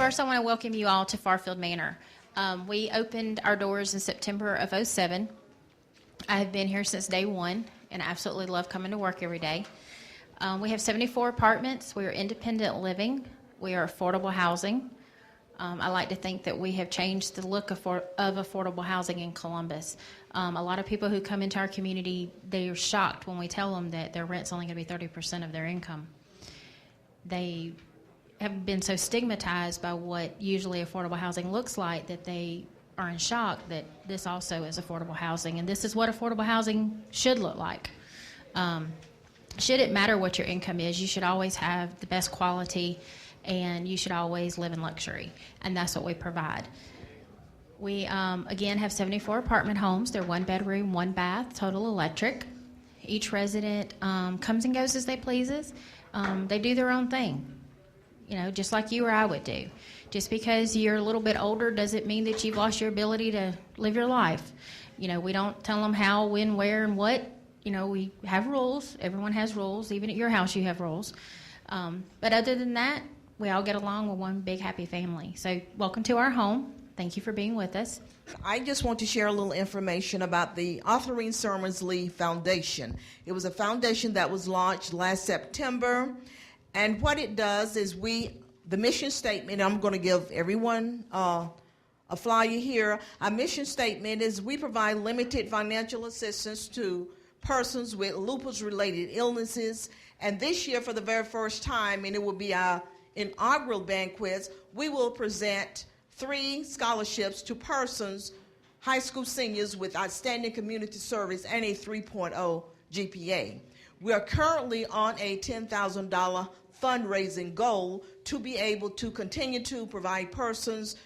First, I want to welcome you all to Farrfield Manor. We opened our doors in September of '07. I have been here since day one, and I absolutely love coming to work every day. We have 74 apartments. We are independent living. We are affordable housing. I like to think that we have changed the look of affordable housing in Columbus. A lot of people who come into our community, they are shocked when we tell them that their rent's only going to be 30% of their income. They have been so stigmatized by what usually affordable housing looks like that they are in shock that this also is affordable housing, and this is what affordable housing should look like. Should it matter what your income is, you should always have the best quality, and you should always live in luxury, and that's what we provide. We, again, have 74 apartment homes. They're 1 bedroom, 1 bath, total electric. Each resident comes and goes as they pleases. They do their own thing. You know, just like you or I would do. Just because you're a little bit older doesn't mean that you've lost your ability to live your life. You know, we don't tell them how, when, where, and what. You know, we have rules. Everyone has rules. Even at your house you have rules. But other than that, we all get along with one big happy family. So welcome to our home. Thank you for being with us. I just want to share a little information about the Authoring Sermons Lee Foundation. It was a foundation that was launched last September. And what it does is the mission statement, I'm going to give everyone a flyer here. Our mission statement is we provide limited financial assistance to persons with lupus-related illnesses. And this year, for the very first time, and it will be our inaugural banquets, we will present 3 scholarships to persons, high school seniors with outstanding community service and a 3.0 GPA. We are currently on a $10,000 fundraising goal to be able to continue to provide persons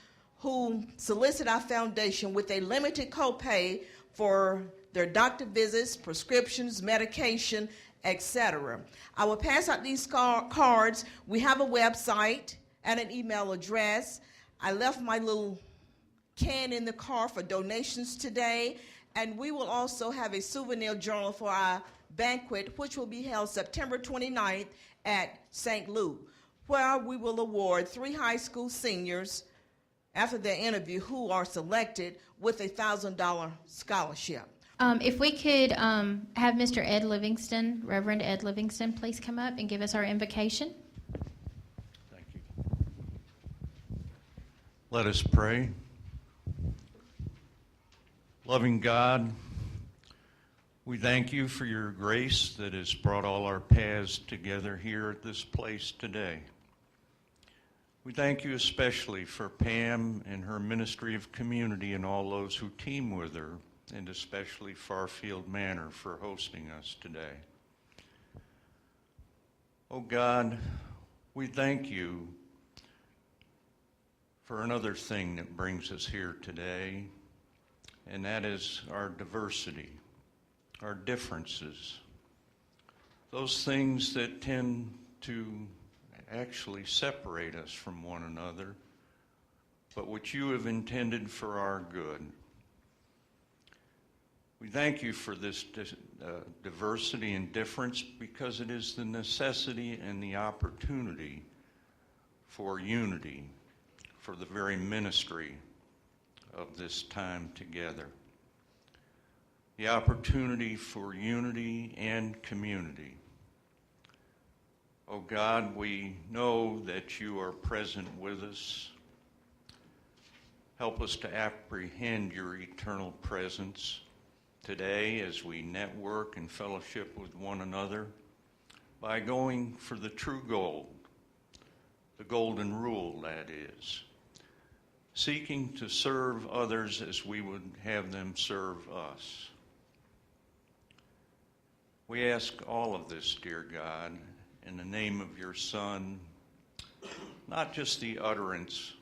who solicit our foundation with a limited copay for their doctor visits, prescriptions, medication, etc. I will pass out these cards. We have a website and an email address. I left my little can in the car for donations today, and we will also have a souvenir journal for our banquet, which will be held September 29th at St. Luke, where we will award 3 high school seniors after their interview who are selected with a $1,000 scholarship. If we could have Mr. Ed Livingston, Reverend Ed Livingston, please come up and give us our invocation. Thank you. Let us pray. Loving God, we thank you for your grace that has brought all our paths together here at this place today. We thank you especially for Pam and her ministry of community and all those who team with her, and especially Farrfield Manor for hosting us today. Oh God, we thank you for another thing that brings us here today, and that is our diversity, our differences, those things that tend to actually separate us from one another, but which you have intended for our good. We thank you for this diversity and difference because it is the necessity and the opportunity for unity, for the very ministry of this time together. The opportunity for unity and community. Oh God, we know that you are present with us. Help us to apprehend your eternal presence today as we network and fellowship with one another by going for the true gold, the golden rule, that is, seeking to serve others as we would have them serve us. We ask all of this, dear God, in the name of your Son, not just the utterance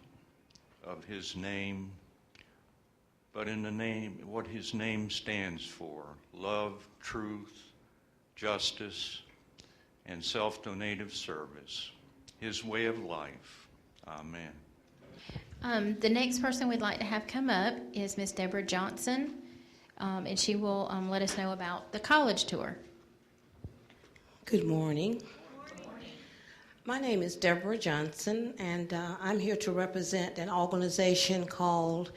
of his name, but in the name, what his name stands for: love, truth, justice, and self-donative service, his way of life. Amen. The next person we'd like to have come up is Miss Deborah Johnson, and she will let us know about the college tour. Good morning. My name is Deborah Johnson, and I'm here to represent an organization called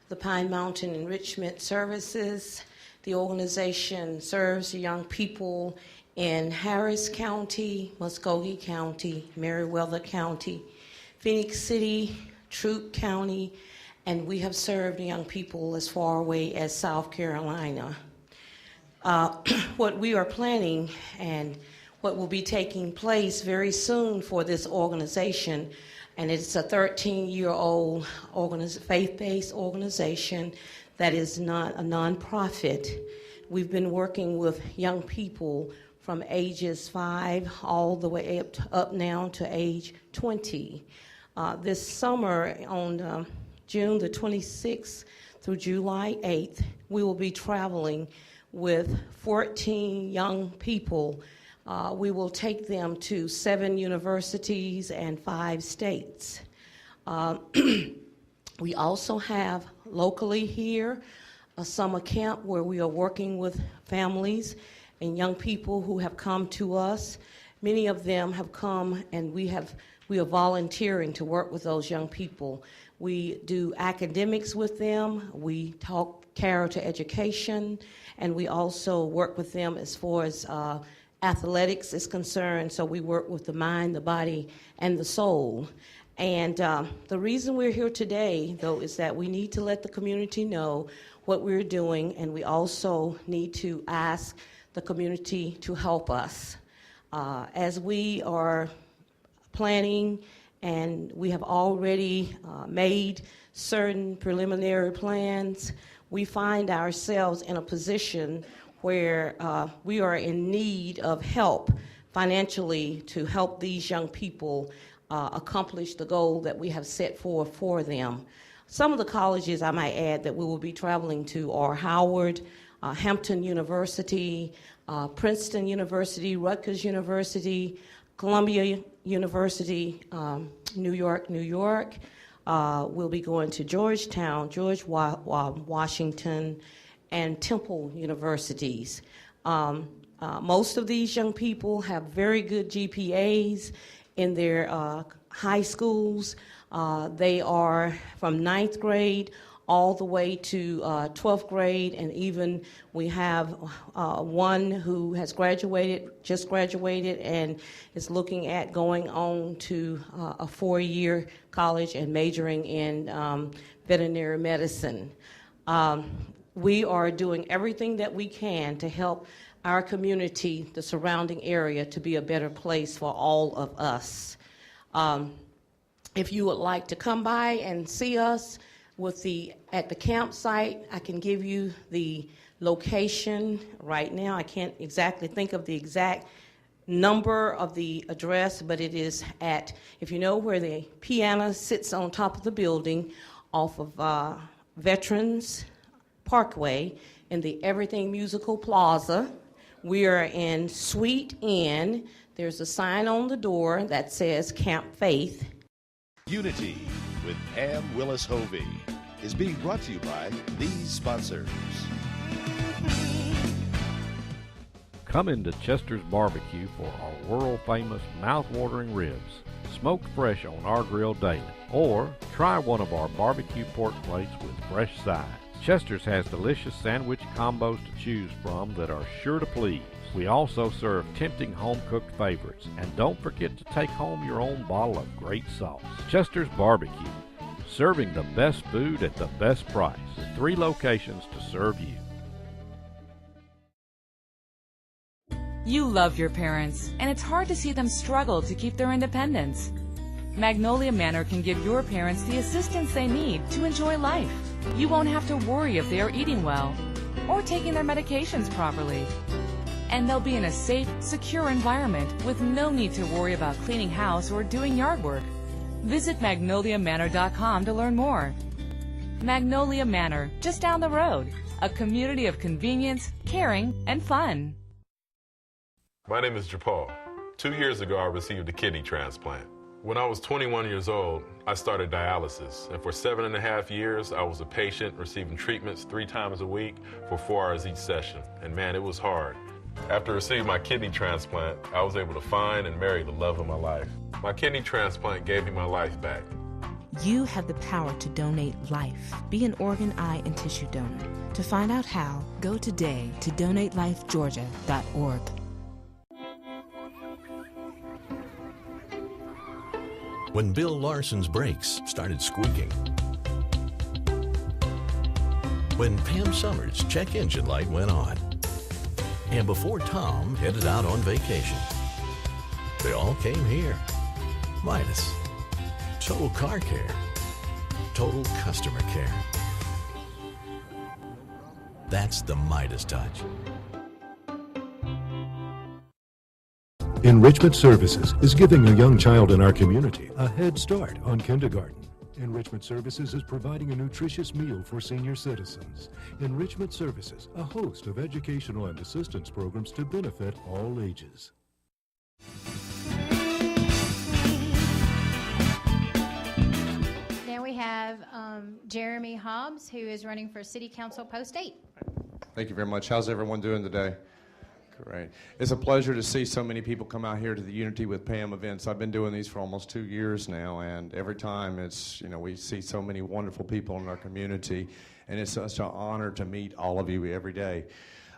the Pine Mountain Enrichment Services. The organization serves young people in Harris County, Muskogee County, Meriwether County, Phoenix City, Troup County, and we have served young people as far away as South Carolina. What we are planning and what will be taking place very soon for this organization, and it's a 13-year-old faith-based organization that is not a nonprofit. We've been working with young people from ages 5 all the way up now to age 20. This summer on June the 26th through July 8th, we will be traveling with 14 young people. We will take them to 7 universities and 5 states. We also have locally here a summer camp where we are working with families and young people who have come to us. Many of them have come, and we are volunteering to work with those young people. We do academics with them, we talk character education, and we also work with them as far as athletics is concerned. So we work with the mind, the body, and the soul. And the reason we're here today, though, is that we need to let the community know what we're doing, and we also need to ask the community to help us. As we are planning, and we have already made certain preliminary plans, we find ourselves in a position where we are in need of help financially to help these young people accomplish the goal that we have set forth for them. Some of the colleges, I might add, that we will be traveling to are Howard, Hampton University, Princeton University, Rutgers University, Columbia University, New York. We'll be going to Georgetown, George Washington, and Temple universities. Most of these young people have very good GPAs in their high schools. They are from 9th grade all the way to 12th grade, and even we have one who has just graduated, and is looking at going on to a 4-year college and majoring in veterinary medicine. We are doing everything that we can to help our community, the surrounding area, to be a better place for all of us. If you would like to come by and see us at the campsite, I can give you the location right now. I can't exactly think of the exact number of the address, but it is if you know where the piano sits on top of the building, off of Veterans Parkway in the Everything Musical Plaza. We are in Suite N. There's a sign on the door that says Camp Faith. Unity with Pam Willis Hovey is being brought to you by these sponsors. Come into Chester's Barbecue for our world-famous mouth-watering ribs, smoked fresh on our grill daily. Or try one of our barbecue pork plates with fresh sides. Chester's has delicious sandwich combos to choose from that are sure to please. We also serve tempting home-cooked favorites. And don't forget to take home your own bottle of great sauce. Chester's Barbecue, serving the best food at the best price, with 3 locations to serve you. You love your parents, and it's hard to see them struggle to keep their independence. Magnolia Manor can give your parents the assistance they need to enjoy life. You won't have to worry if they are eating well or taking their medications properly. And they'll be in a safe, secure environment with no need to worry about cleaning house or doing yard work. Visit magnoliamanor.com to learn more. Magnolia Manor, just down the road. A community of convenience, caring, and fun. My name is Japal. 2 years ago, I received a kidney transplant. When I was 21 years old, I started dialysis, and for 7.5 years, I was a patient receiving treatments 3 times a week for 4 hours each session. And man, it was hard. After receiving my kidney transplant, I was able to find and marry the love of my life. My kidney transplant gave me my life back. You have the power to donate life. Be an organ, eye, and tissue donor. To find out how, go today to donatelifegeorgia.org. When Bill Larson's brakes started squeaking. When Pam Summers' check engine light went on. And before Tom headed out on vacation. They all came here. Midas. Total car care. Total customer care. That's the Midas touch. Enrichment Services is giving a young child in our community a head start on kindergarten. Enrichment Services is providing a nutritious meal for senior citizens. Enrichment Services, a host of educational and assistance programs to benefit all ages. Now we have Jeremy Hobbs, who is running for City Council Post 8. Thank you very much. How's everyone doing today? Great. It's a pleasure to see so many people come out here to the Unity with Pam events. I've been doing these for almost 2 years now, and every time it's, we see so many wonderful people in our community, and it's such an honor to meet all of you every day.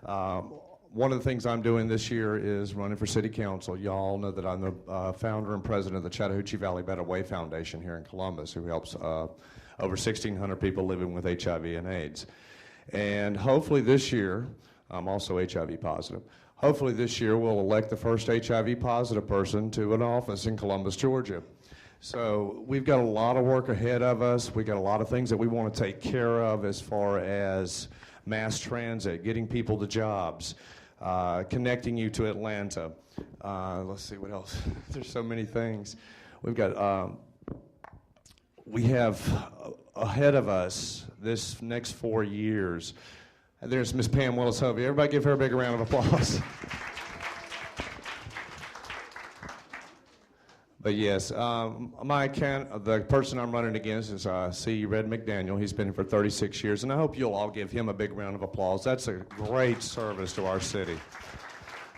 One of the things I'm doing this year is running for City Council. Y'all know that I'm the founder and president of the Chattahoochee Valley Better Way Foundation here in Columbus, who helps over 1,600 people living with HIV and AIDS. And hopefully this year, I'm also HIV positive. Hopefully this year we'll elect the first HIV positive person to an office in Columbus, Georgia. So we've got a lot of work ahead of us. We've got a lot of things that we want to take care of as far as mass transit, getting people to jobs, connecting you to Atlanta. Let's see what else. There's so many things. We have ahead of us this next 4 years. There's Miss Pam Willis-Hovey. Everybody give her a big round of applause. But yes, the person I'm running against is C. Red McDaniel. He's been here for 36 years, and I hope you'll all give him a big round of applause. That's a great service to our city.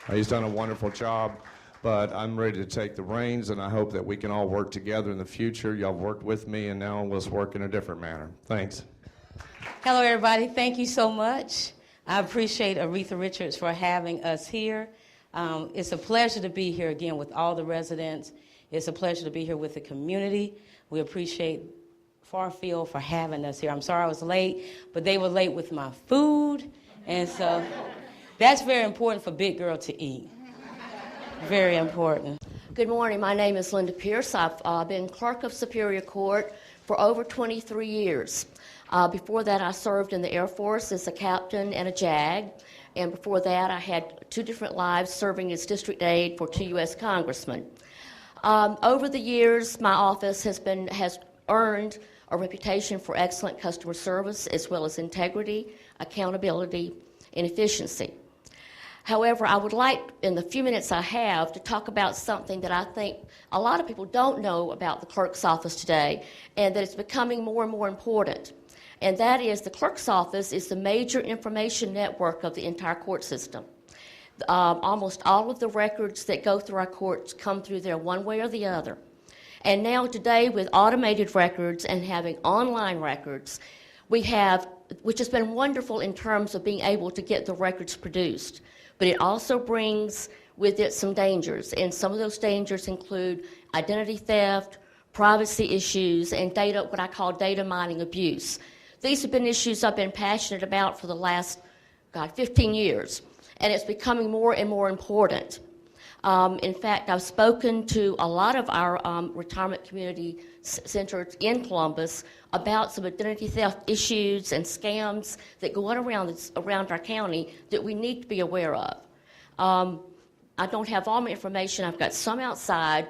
He's done a wonderful job, but I'm ready to take the reins, and I hope that we can all work together in the future. Y'all worked with me, and now let's work in a different manner. Thanks. Hello, everybody. Thank you so much. I appreciate Aretha Richards for having us here. It's a pleasure to be here again with all the residents. It's a pleasure to be here with the community. We appreciate Farrfield for having us here. I'm sorry I was late, but they were late with my food, and so that's very important for Big Girl to eat. Very important. Good morning. My name is Linda Pierce. I've been clerk of Superior Court for over 23 years. Before that, I served in the Air Force as a captain and a JAG. And before that, I had 2 different lives serving as district aide for 2 U.S. congressmen. Over the years, my office has earned a reputation for excellent customer service as well as integrity, accountability, and efficiency. However, I would like, in the few minutes I have, to talk about something that I think a lot of people don't know about the clerk's office today, and that it's becoming more and more important. And that is, the clerk's office is the major information network of the entire court system. Almost all of the records that go through our courts come through there one way or the other. And now today, with automated records and having online records, we have, which has been wonderful in terms of being able to get the records produced. But it also brings with it some dangers, and some of those dangers include identity theft, privacy issues, and what I call data mining abuse. These have been issues I've been passionate about for the last, 15 years, and it's becoming more and more important. In fact, I've spoken to a lot of our retirement community centers in Columbus about some identity theft issues and scams that go on around our county that we need to be aware of. I don't have all my information. I've got some outside,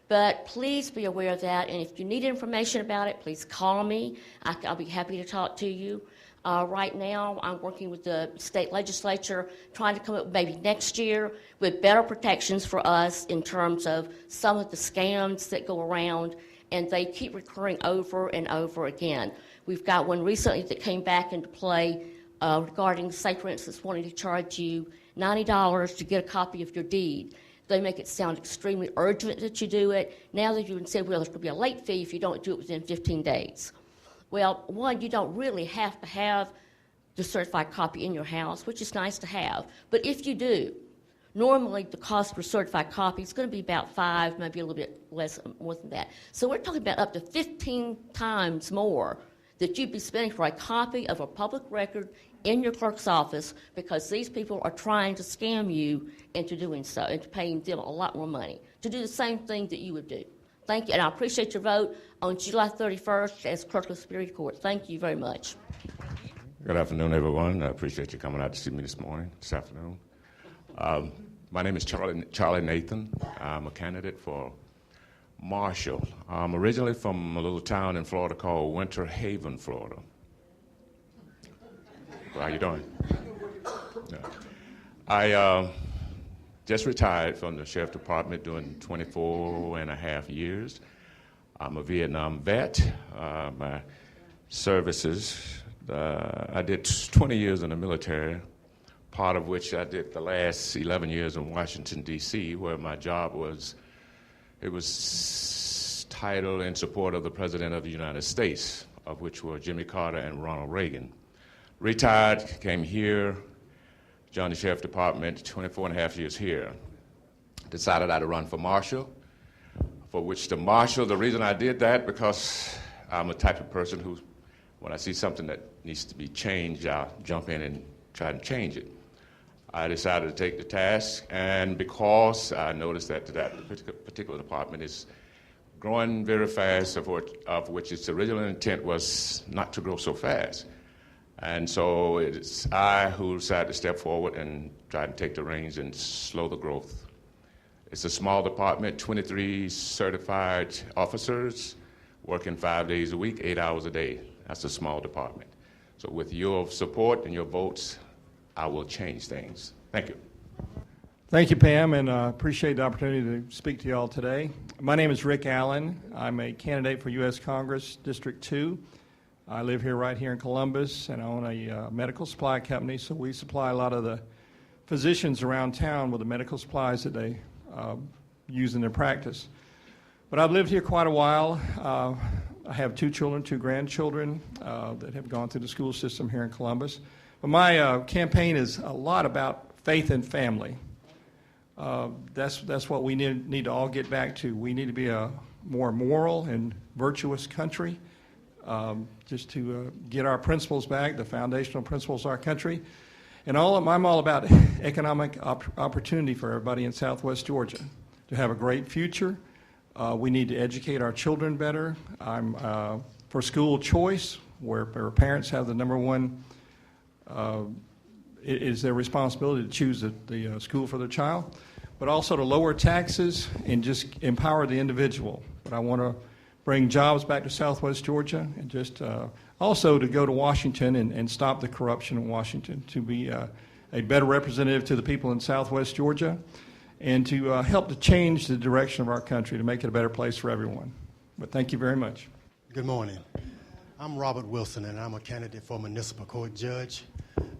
but please be aware of that. And if you need information about it, please call me. I'll be happy to talk to you. Right now, I'm working with the state legislature, trying to come up maybe next year with better protections for us in terms of some of the scams that go around, and they keep recurring over and over again. We've got one recently that came back into play regarding, say, for instance, wanting to charge you $90 to get a copy of your deed. They make it sound extremely urgent that you do it. Now that you can say, well, there's going to be a late fee if you don't do it within 15 days. Well, one, you don't really have to have the certified copy in your house, which is nice to have. But if you do, normally the cost for a certified copy is going to be about $5, maybe a little bit less, more than that. So we're talking about up to 15 times more that you'd be spending for a copy of a public record in your clerk's office, because these people are trying to scam you into doing so, into paying them a lot more money to do the same thing that you would do. Thank you, and I appreciate your vote on July 31st as Clerk of Superior Court. Thank you very much. Good afternoon, everyone. I appreciate you coming out to see me this afternoon. My name is Charlie Nathan. I'm a candidate for Marshall. I'm originally from a little town in Florida called Winter Haven, Florida. How you doing? Yeah. I just retired from the Sheriff Department doing 24 and a half years. I'm a Vietnam vet. My services, I did 20 years in the military, part of which I did the last 11 years in Washington, D.C., where my job was, it was titled in support of the President of the United States, of which were Jimmy Carter and Ronald Reagan. Retired, came here, joined the Sheriff Department, 24 and a half years here. Decided I'd run for Marshal, for which the Marshal, the reason I did that, because I'm a type of person who, when I see something that needs to be changed, I'll jump in and try to change it. I decided to take the task, and because I noticed that particular department is growing very fast, of which its original intent was not to grow so fast. And so it's I who decided to step forward and try to take the reins and slow the growth. It's a small department, 23 certified officers working 5 days a week, 8 hours a day. That's a small department. So with your support and your votes, I will change things. Thank you. Thank you, Pam, and I appreciate the opportunity to speak to you all today. My name is Rick Allen. I'm a candidate for U.S. Congress, District 2. I live here right here in Columbus, and I own a medical supply company, so we supply a lot of the physicians around town with the medical supplies that they use in their practice. But I've lived here quite a while. I have 2 children, 2 grandchildren that have gone through the school system here in Columbus. But my campaign is a lot about faith and family. That's what we need to all get back to. We need to be a more moral and virtuous country. Just to get our principles back, the foundational principles of our country. And I'm all about economic opportunity for everybody in Southwest Georgia to have a great future. We need to educate our children better. I'm for school choice, where parents have the number one, it is their responsibility to choose the school for their child, but also to lower taxes and just empower the individual. But I want to bring jobs back to Southwest Georgia, and just also to go to Washington and stop the corruption in Washington, to be a better representative to the people in Southwest Georgia, and to help to change the direction of our country, to make it a better place for everyone. But thank you very much. Good morning. I'm Robert Wilson, and I'm a candidate for municipal court judge.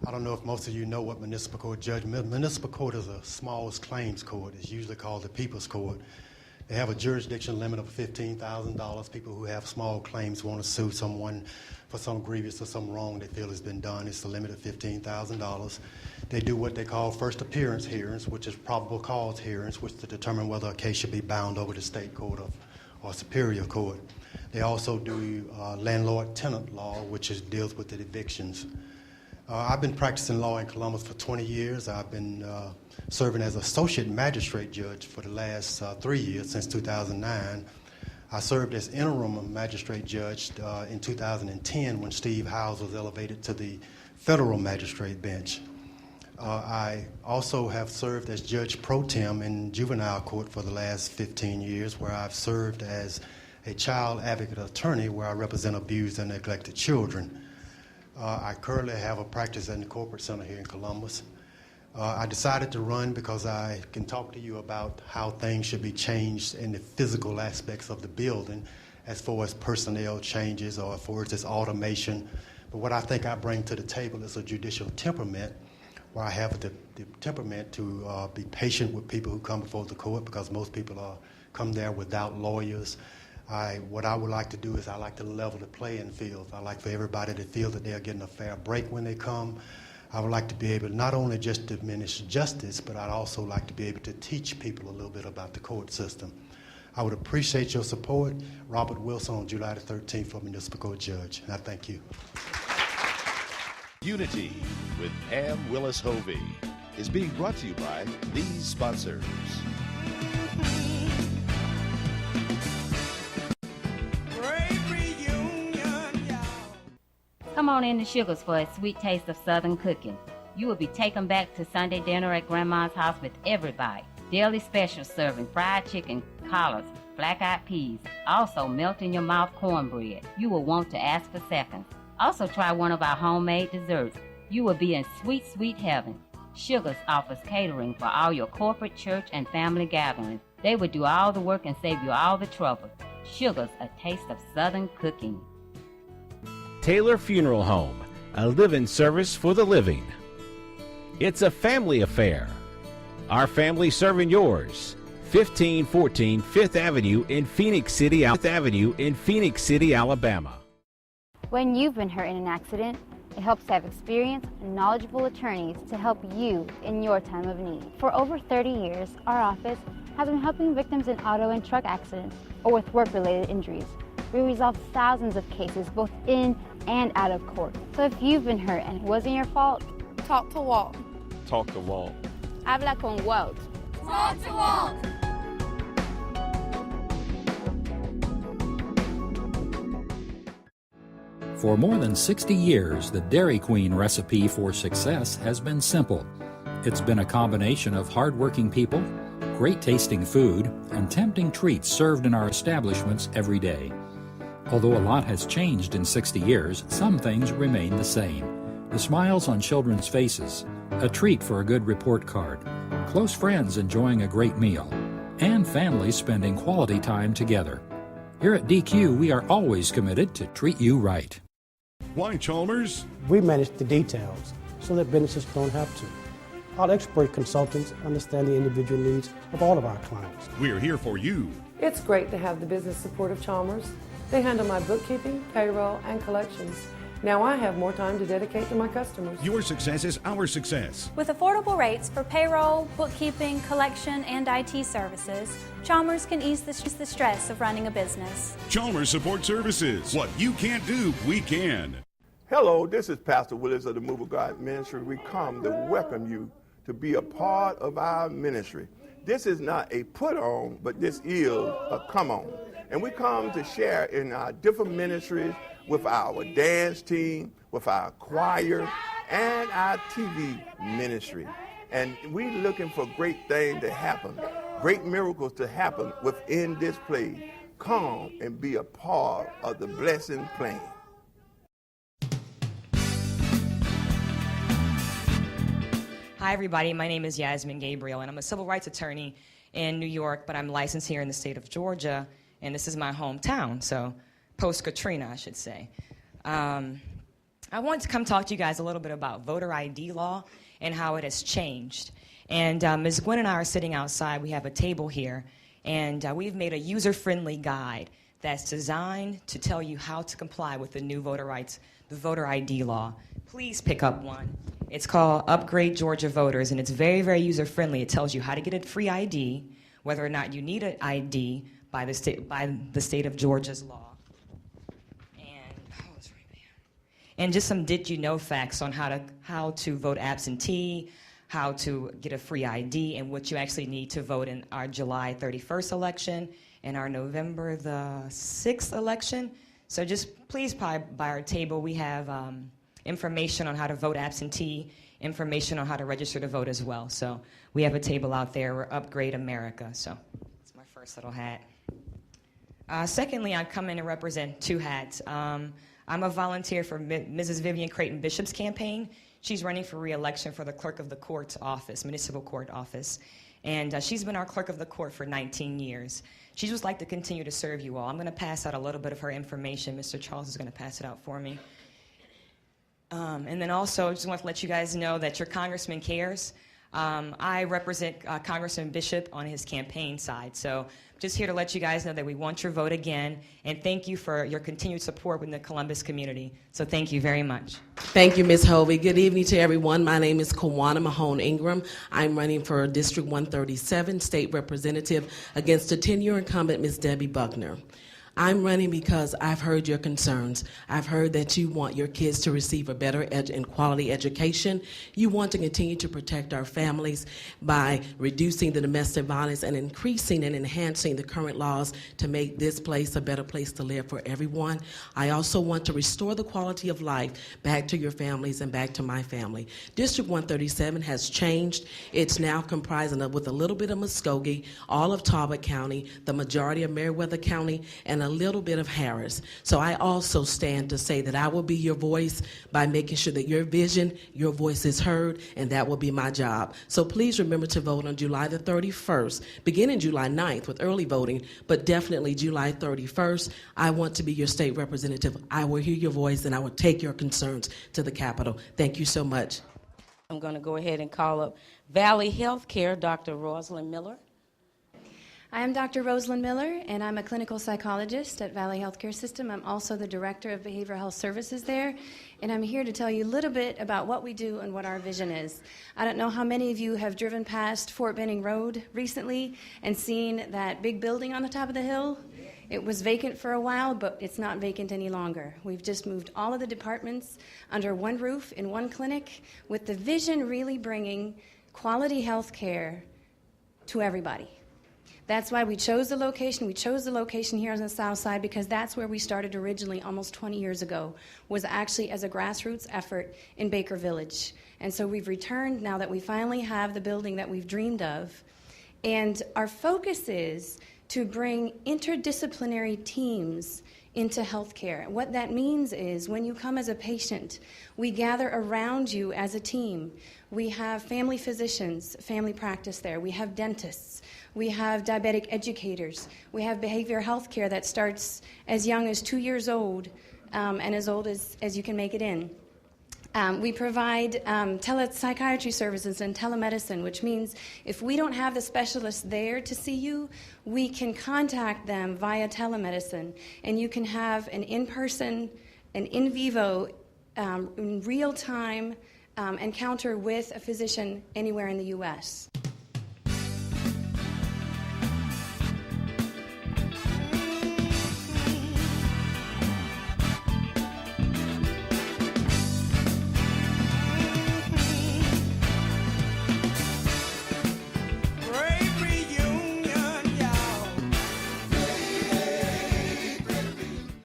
I don't know if most of you know what municipal court judge means. Municipal court is a smallest claims court. It's usually called the People's Court. They have a jurisdiction limit of $15,000. People who have small claims want to sue someone for some grievous or some wrong they feel has been done. It's the limit of $15,000. They do what they call first appearance hearings, which is probable cause hearings, which to determine whether a case should be bound over to state court or superior court. They also do landlord-tenant law, which deals with the evictions. I've been practicing law in Columbus for 20 years. I've been serving as associate magistrate judge for the last 3 years, since 2009. I served as interim magistrate judge in 2010 when Steve Howes was elevated to the federal magistrate bench. I also have served as judge pro tem in juvenile court for the last 15 years, where I've served as a child advocate attorney where I represent abused and neglected children. I currently have a practice in the corporate center here in Columbus. I decided to run because I can talk to you about how things should be changed in the physical aspects of the building, as far as personnel changes or as far as this automation. But what I think I bring to the table is a judicial temperament where I have the temperament to be patient with people who come before the court, because most people come there without lawyers. What I would like to do is I like to level the playing field. I like for everybody to feel that they're getting a fair break when they come. I would like to be able not only just to administer justice, but I'd also like to be able to teach people a little bit about the court system. I would appreciate your support. Robert Wilson on July the 13th for Municipal Court Judge, and I thank you. Unity with Pam Willis Hovey is being brought to you by these sponsors. Come on in to Sugar's for a sweet taste of Southern cooking. You will be taken back to Sunday dinner at Grandma's house with everybody. Daily special serving fried chicken, collards, black-eyed peas, also melt-in-your-mouth cornbread. You will want to ask for seconds. Also try one of our homemade desserts. You will be in sweet, sweet heaven. Sugar's offers catering for all your corporate, church, and family gatherings. They will do all the work and save you all the trouble. Sugar's, a taste of Southern cooking. Taylor Funeral Home, a live-in service for the living. It's a family affair. Our family serving yours. 1514 5th Avenue in Phoenix City, Alabama. When you've been hurt in an accident, it helps to have experienced and knowledgeable attorneys to help you in your time of need. For over 30 years, our office has been helping victims in auto and truck accidents or with work-related injuries. We resolve thousands of cases both in and out of court. So if you've been hurt and it wasn't your fault, talk to Walt. Talk to Walt. Habla con Walt. Talk to Walt. For more than 60 years, the Dairy Queen recipe for success has been simple. It's been a combination of hardworking people, great tasting food, and tempting treats served in our establishments every day. Although a lot has changed in 60 years, some things remain the same. The smiles on children's faces, a treat for a good report card, close friends enjoying a great meal, and families spending quality time together. Here at DQ, we are always committed to treat you right. Why Chalmers? We manage the details so that businesses don't have to. Our expert consultants understand the individual needs of all of our clients. We're here for you. It's great to have the business support of Chalmers. They handle my bookkeeping, payroll, and collections. Now I have more time to dedicate to my customers. Your success is our success. With affordable rates for payroll, bookkeeping, collection, and IT services, Chalmers can ease the stress of running a business. Chalmers Support Services. What you can't do, we can. Hello, this is Pastor Willis of the Move of God Ministry. We come to welcome you to be a part of our ministry. This is not a put on, but this is a come on. And we come to share in our different ministries with our dance team, with our choir, and our TV ministry. And we're looking for great things to happen, great miracles to happen within this place. Come and be a part of the blessing plan. Hi, everybody. My name is Yasmin Gabriel, and I'm a civil rights attorney in New York, but I'm licensed here in the state of Georgia, and this is my hometown, so post-Katrina, I should say. I wanted to come talk to you guys a little bit about voter ID law and how it has changed. And Ms. Gwen and I are sitting outside. We have a table here, and we've made a user-friendly guide that's designed to tell you how to comply with the new voter ID law. Please pick up one. It's called Upgrade Georgia Voters, and it's very, very user-friendly. It tells you how to get a free ID, whether or not you need an ID by the state of Georgia's law. And just some did you know facts on how to vote absentee, how to get a free ID, and what you actually need to vote in our July 31st election and our November the 6th election. So just please by our table, we have information on how to vote absentee, information on how to register to vote as well. So we have a table out there. We're Upgrade America. So it's my first little hat. Secondly, I come in and represent two hats. I'm a volunteer for Mrs. Vivian Creighton Bishop's campaign. She's running for re-election for the Clerk of the Court office, Municipal Court office. And she's been our Clerk of the Court for 19 years. She just like to continue to serve you all. I'm going to pass out a little bit of her information. Mr. Charles is going to pass it out for me. And then also, I just want to let you guys know that your congressman cares. I represent Congressman Bishop on his campaign side, so just here to let you guys know that we want your vote again, and thank you for your continued support with the Columbus community. So thank you very much. Thank you, Ms. Hovey. Good evening to everyone. My name is Kawana Mahone Ingram. I'm running for District 137 State Representative against a 10-year incumbent, Ms. Debbie Buckner. I'm running because I've heard your concerns. I've heard that you want your kids to receive a better and quality education. You want to continue to protect our families by reducing the domestic violence and increasing and enhancing the current laws to make this place a better place to live for everyone. I also want to restore the quality of life back to your families and back to my family. District 137 has changed. It's now comprising of, with a little bit of Muskogee, all of Talbot County, the majority of Meriwether County, and a little bit of Harris. So I also stand to say that I will be your voice by making sure that your vision, your voice is heard, and that will be my job. So please remember to vote on July the 31st, beginning July 9th with early voting, but definitely July 31st. I want to be your state representative. I will hear your voice, and I will take your concerns to the Capitol. Thank you so much. I'm going to go ahead and call up Valley Healthcare, Dr. Rosalind Miller. I am Dr. Rosalind Miller, and I'm a clinical psychologist at Valley Healthcare System. I'm also the Director of Behavioral Health Services there, and I'm here to tell you a little bit about what we do and what our vision is. I don't know how many of you have driven past Fort Benning Road recently and seen that big building on the top of the hill. It was vacant for a while, but it's not vacant any longer. We've just moved all of the departments under one roof in one clinic, with the vision really bringing quality health care to everybody. That's why we chose the location. We chose the location here on the south side because that's where we started originally almost 20 years ago, was actually as a grassroots effort in Baker Village. And so we've returned now that we finally have the building that we've dreamed of. And our focus is to bring interdisciplinary teams into healthcare. What that means is when you come as a patient, we gather around you as a team. We have family physicians, family practice there. We have dentists. We have diabetic educators. We have behavioral health care that starts as young as 2 years old and as old as you can make it in. We provide telepsychiatry services and telemedicine, which means if we don't have the specialist there to see you, we can contact them via telemedicine, and you can have an in-person, an in vivo, in real-time encounter with a physician anywhere in the U.S.